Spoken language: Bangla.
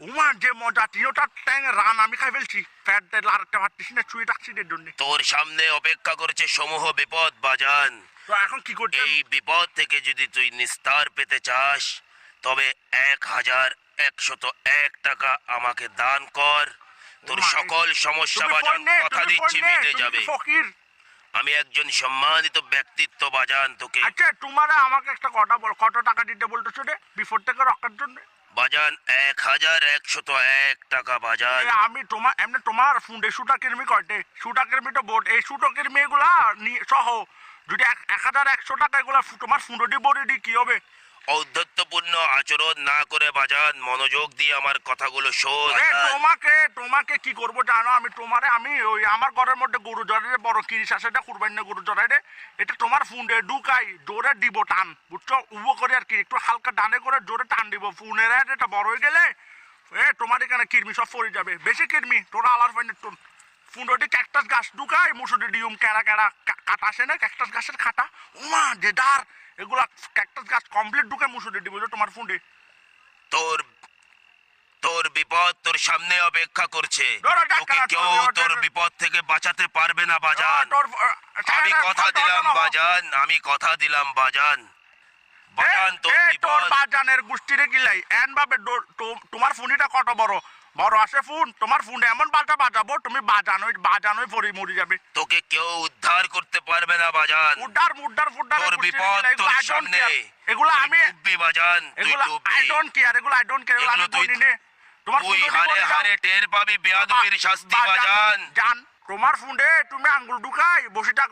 উমা যে মজা তিনোটা ট্যাং রান আমি খাই ফেলছি ফ্যাট লাড়তে পারতিস না চুই টাকছিদের জন্য। তোর সামনে অপেক্ষা করেছে সমূহ বিপদ বাজান। তো এখন কি করতে এই বিপদ থেকে যদি তুই নিস্তার পেতে চাস তবে 1101 টাকা আমাকে দান কর। তোর সকল সমস্যা বাজান কথা দিচ্ছি মিটে যাবে। ফকির আমি একজন সম্মানিত ব্যক্তিত্ব বাজান। তোকে আচ্ছা তোমার আমাকে একটা কথা বল, কত টাকা দিতে বলতেছো রে বিফোর থেকে রক্ষার জন্য? বাজান 1101 টাকা বাজান। আমি তোমার এমনি তোমার ফুন্ডে সুটা কিরমি কয়টে সুটা কিরমি তো বোর্ড এই সুটো কিরমি এগুলা সহ যদি 1100 টাকা এগুলা তোমার ফুন্ডটি বোর্ডে দি কি হবে? ঔদ্ধত্যপূর্ণ আচরণ না করে বাজান মনোযোগ দিয়ে আমার কথাগুলো শোন। তোমাকে তোমাকে কি করবো জানো? আমি ওই আমার ঘরের মধ্যে গরু জড়াই বড় কিরিশ আছে এটা কুরবানি গরু জড়াই রে এটা তোমার ফুন্ডে ঢুকাই জোরে দিব টান বুঝছো উবো করে আর কি একটু হালকা ডানে করে জোরে টান দিব ফুনের এটা বড় হয়ে গেলে তোমার এখানে কিরমি সব পড়ে যাবে বেশি কিরমি তোরা আলার ফাইনের তোর ফুন্ডটি ক্যাকটাস গাছ ঢুকাই মুসুটি ডিউম কেড়া কেড়া কাটা আসে না ক্যাকটাস গাছের খাটা উমা জেদার এগুলা ক্যাকটাস গাছ কমপ্লিট ঢুকাই মুসুটি দিব তোমার ফুন্ডে। তোর তোর বিপদ তোর সামনে অপেক্ষা করছে। তোকে কেউ তোর বিপদ থেকে বাঁচাতে পারবে না বাজান। আমি কথা দিলাম বাজান, আমি কথা দিলাম বাজান। বাজান তোর বিপদ বাজানের গোষ্ঠীরে গিলাই এন ভাবে তোমার ফোনটা কত বড় বড় আছে ফোন তোমার ফোন এমন বাজা বাজাবো তুমি বাজানোই পড়ে মরে যাবে। তোকে কেউ উদ্ধার করতে পারবে না বাজান। উদ্ধার মুদ্ধার ফুদ্ধার তোর বিপদ তোর সামনে এগুলো আমি ডুববি বাজান। তুই ডুববি। আই ডোন্ট কেয়ার এগুলো আই ডোন্ট কেয়ার আমি বলি নে তোমার তুই হারে হারে টের পাবি বেয়াদবির শাস্তি বাজান। জান তোমার ফোনে তুমি আঙ্গুল ঢুকাই বসে থাকো